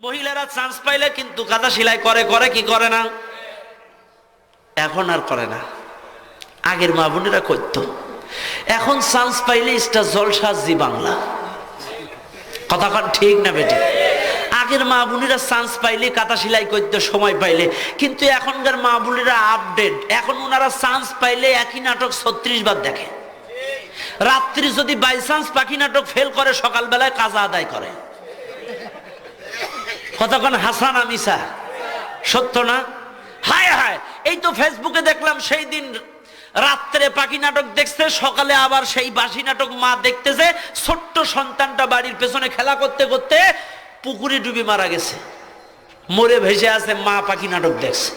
মহিলারা চান্স পাইলে কিন্তু কাঁথা সেলাই করে করে কি করে না, এখন আর করে না। আগের মা বোনেরা করতো, এখন চান্স পাইলে স্টার জলসা জি বাংলা। কথা কন ঠিক না বেটি? আগের মা বোনেরা চান্স পাইলে কাঁথা সেলাই করতে সময় পাইলে, কিন্তু এখনকার মা বোনেরা আপডেট। এখন ওনারা চান্স পাইলে একই নাটক 36 বার দেখে। রাত্রি যদি বাই চান্স পাখি নাটক ফেল করে, সকালবেলায় কাজা আদায় করে। কতক্ষণ হাসান আমিসা, সত্য না? হায় হায়, এই তো ফেসবুকে দেখলাম সেই দিন রাত্রে পাখি নাটক দেখছে, সকালে আবার সেই বাসি নাটক মা দেখতেছে। ছোট্ট সন্তানটা বাড়ির পেছনে খেলা করতে করতে পুকুরে ডুবে মারা গেছে, মরে ভেসে আছে, মা পাখি নাটক দেখছে,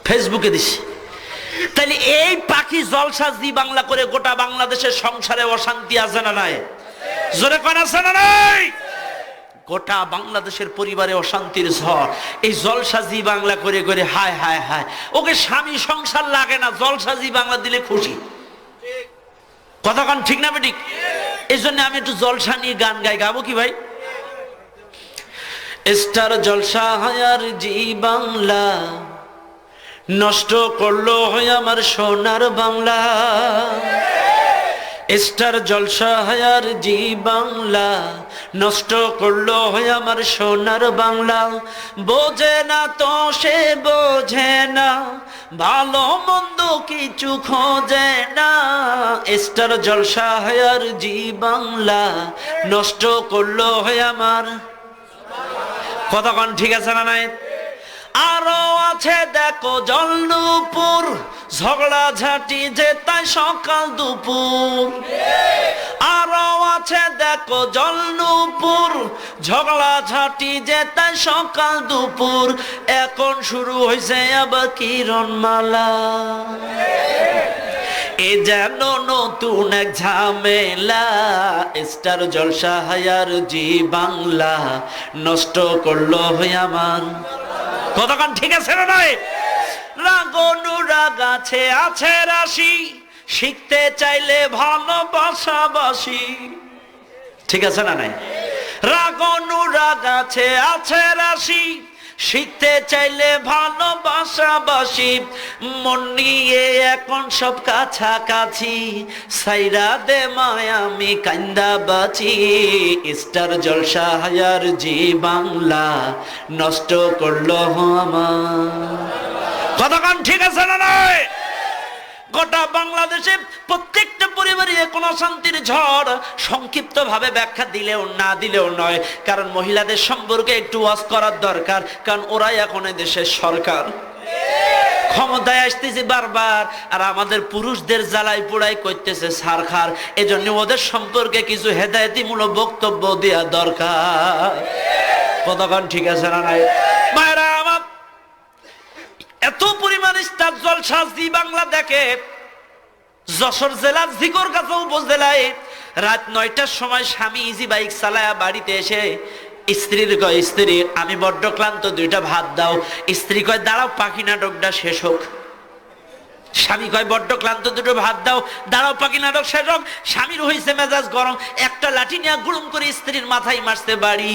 ফেসবুকে দিছে। তাহলে এই পাখি জলসা জি বাংলা করে গোটা বাংলাদেশের সংসারে অশান্তি আছে না নাই? জোরে কোন আছে না নাই? গোটা বাংলাদেশের পরিবারে অশান্তির ঝড় এই জলসা জি বাংলা করে করে। হায় হায় হায়, ওকে স্বামী সংসার লাগে না, জলসা জি বাংলা দিলে খুশি। কতক্ষণ ঠিক না বেঠিক? এই জন্য আমি একটু জলসা নিয়ে গান গাই, গাবো কি ভাই? স্টার জলসা হায়ার জি বাংলা নষ্ট করলো হয় আমার সোনার বাংলা। স্টার জলসা হায়ার জি বাংলা নষ্ট করলো হয় আমার সোনার বাংলা। বোঝে না তো সে বোঝে না, ভালো মন্দ কিছু খোঁজে না। স্টার জলসা হায়ার জি বাংলা নষ্ট করলো হয় আমার। কতক্ষণ ঠিক আছে না নাই? আরো আছে দেখো জলনুপুর, ঝগড়া ঝাঁটি যে তাই সকাল দুপুর। আরো আছে দেখো জলনুপুর, ঝগড়া ঝাঁটি যে তাই সকাল দুপুর। এখন শুরু হয়েছে আবার কিরণমালা, এ যেন নতুন এক ঝামেলা। স্টার জলসা হায়ার জি বাংলা নষ্ট করলো হয় আমার। কতক্ষণ ঠিক আছে না নয়? রাগ অনুরাগ আছে আছে রাশি, শিখতে চাইলে ভালোবাসাবাসি। ঠিক আছে না নাই? রাগ অনুরাগ আছে আছে রাশি, শিখতে চাইলে ভালোবাসাবাসি। মন নিয়ে এখন সব কাছাকাছি, সাইরা দে মায়া আমি কান্দা বাঁচি। স্টার জলসা হায়ার জি বাংলা নষ্ট করলো আমার। কতক্ষণ ঠিক আছে না নয়? গোটা বাংলাদেশে প্রত্যেকটা পরিবারে কোন শান্তির ঝড়। সংক্ষিপ্ত ভাবে ব্যাখ্যা দিলেও না দিলেও নয়, কারণ মহিলাদের সম্পর্কে একটু ওয়াজ করার দরকার, কারণ ওরাই এখন দেশের সরকার, ক্ষমতায় আসতেছে বারবার, আর আমাদের পুরুষদের জ্বালাই পোড়াই করতেছে সারখার। এজন্য ওদের সম্পর্কে কিছু হেদায়েতিমূলক বক্তব্য দেওয়া দরকার। কতক্ষণ ঠিক আছে না নাই? মায়েরা আমার, এত পরিমাণ স্টার জলসা জি বাংলা দেখে। যশোর জেলার ঝিকরগাছা উপজেলায় রাত 9টার সময় স্বামী ইজি বাইক চালায়া বাড়িতে এসে স্ত্রীর কয়, স্ত্রী আমি বড্ড ক্লান্ত, 2টা ভাত দাও। স্ত্রী কয় দাঁড়াও পাখি নাটকটা শেষ হোক। স্বামী কয় বড্ড ক্লান্ত, 2টো ভাত দাও, দাঁড়াও পাখি নাটক শেষ হোক। স্বামীর হয়েছে মেজাজ গরম, একটা লাঠি নিয়ে গুড়ুম করে স্ত্রীর মাথায় মারছে বাড়ি।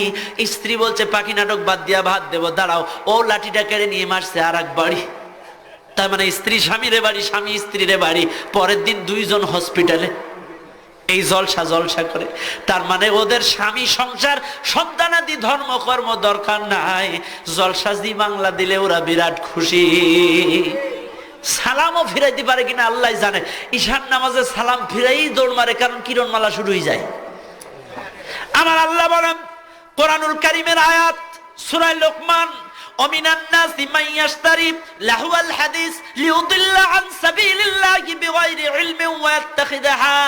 স্ত্রী বলছে পাখি নাটক বাদ দিয়া ভাত দেবো, দাঁড়াও। ও লাঠিটা কেড়ে নিয়ে মারছে আর এক বাড়ি। তার মানে স্ত্রী স্বামীরে বাড়ি, স্বামী স্ত্রীরে বাড়ি। পরের দিন 2 জন হসপিটালে। এই জলসা জলসা করে। তার মানে ওদের স্বামী সংসার সন্তানাদি ধর্মকর্ম দরকার নাই, জলসা জি বাংলা দিলে ওরা বিরাট খুশি। সালামও ফিরাইতে পারে কিনা আল্লাহ জানে। ঈশান নামাজে সালাম ফিরাই দৌড় মারে, কারণ কিরণমালা শুরু হয়ে যায়। আমার আল্লাহ বলেন কোরআনুল কারীমের আয়াত সূরা লোকমান, ومن الناس من يشتري لهو الحديث ليضل عن سبيل الله بغير علم ويتخذها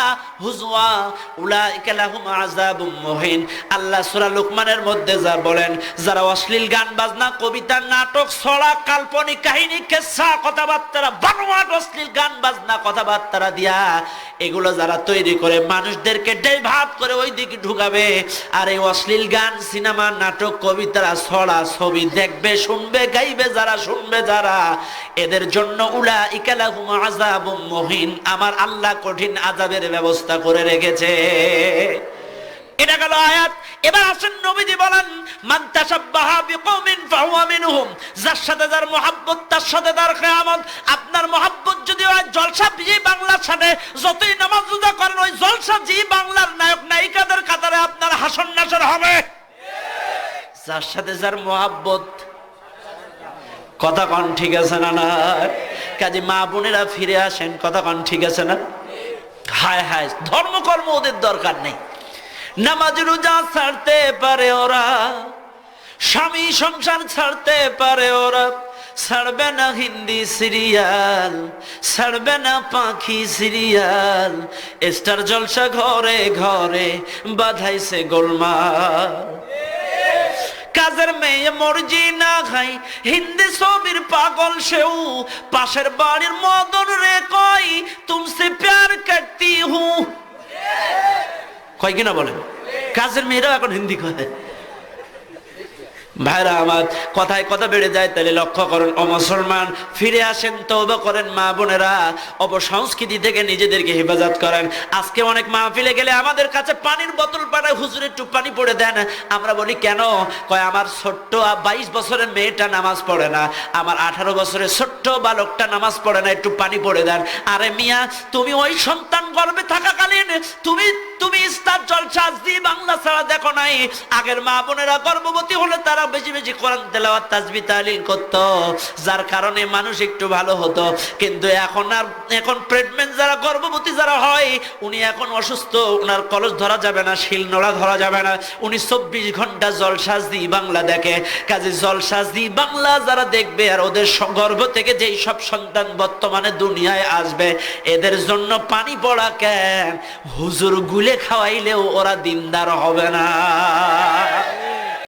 هزوا أولئك لهم عذاب مهين। আল্লাহ সূরা লোকমানের মধ্যে যা বলেন, যারা অশ্লীল গান বাজনা, কবিতা, নাটক, ছড়া, কাল্পনিক কাহিনী, কিসসা, কথাবার্তা, বানোয়াট অশ্লীল গান বাজনা কথাবার্তা দিয়া এগুলো যারা তৈরি করে মানুষদেরকে ডাইভার্ট করে ওই দিকে ঢুকাবে, আর এই অশ্লীল গান, সিনেমা, নাটক, কবিতা, ছড়া, ছবি দেখবে, শুনবে, গাইবে যারা, শুনবে যারা, এদের জন্য উলাইকা লাহুম আযাবুম মুহিন, আমার আল্লাহ কঠিন আযাবের ব্যবস্থা করে রেখেছে। এটা গেল আয়াত। এবার আসেন নবীজি বলেন, মান তাশাব্বাহা বিকওমিন ফাহুয়া মিনহুম, যার সাথে যার মহব্বত তার সাথে তার কিয়ামত। আপনার মহব্বত যদি হয় জলসা জি বাংলার সাথে, যতই নামাজ রোজা করেন ওই জলসা জি বাংলার নায়ক নায়িকাদের কাতারে আপনার হাসর নাসর হবে। যার সাথে যার মহব্বত, কথা কন ঠিক আছে না? না কাজে মা বোনেরা ফিরে আসেন, কথা কন ঠিক আছে না? হায় হায়, ধর্মকর্ম ওদের দরকার নেই। নামাজ রোজা ছাড়তে পারে ওরা, স্বামী সংসার ছাড়তে পারে ওরা, ছাড়বে না হিন্দি সিরিয়াল, ছাড়বে না পাখি সিরিয়াল, স্টার জলসা ঘরে ঘরে বাধাইছে গোলমাল। কাজের মেয়ে মর্জি না খাই, হিন্দি ছবির পাগল সেও, পাশের বাড়ির মদন রে কই তুমসে প্যার করতি হু, কয় কিনা বলেন? কাজের মেয়েরাও এখন হিন্দি কয়। ভাইরা আমার, কথায় কথা বেড়ে যায়, তাহলে লক্ষ্য করেন ও মুসলমান, ফিরে আসেন, তওবা করেন মা বোনেরা, অপসংস্কৃতি থেকে নিজেদেরকে হেফাজত করেন। আজকে অনেক মাহফিলে গেলে আমাদের কাছে পানির বোতল পাঠায়, হুজুর একটু পানি পড়ে দেন। আমরা বলি কেন? কয় আমার ছোট্ট 22 বছরের মেয়েটা নামাজ পড়ে না, আমার 18 বছরের ছোট্ট বালকটা নামাজ পড়ে না, একটু পানি পড়ে দেন। আরে মিয়া, তুমি ওই সন্তান গর্ভে থাকাকালীন তুমি স্টার জলসা জি বাংলা ছাড়া দেখো নাই? আগের মা বোনেরা গর্ভবতী হলে তারা বেশি বেশি কোরআন তেলাওয়াত তাসবিহ তাহলিল করতো, যার কারণে মানুষ একটু ভালো হতো। কিন্তু এখন প্রেগন্যান্ট যারা, গর্ভবতী যারা হয়, উনি এখন অসুস্থ, ওনার কলস ধরা যাবে না, শিল নোড়া ধরা যাবে না, উনি 24 ঘন্টা জলসা জি বাংলা দেখে। কাজে জলসা জি বাংলা যারা দেখবে, আর ওদের গর্ভ থেকে যেই সব সন্তান বর্তমানে দুনিয়ায় আসবে, এদের জন্য পানি পড়া কেন? হুজুর গুলে খাওয়াইলেও ওরা দিনদার হবে না।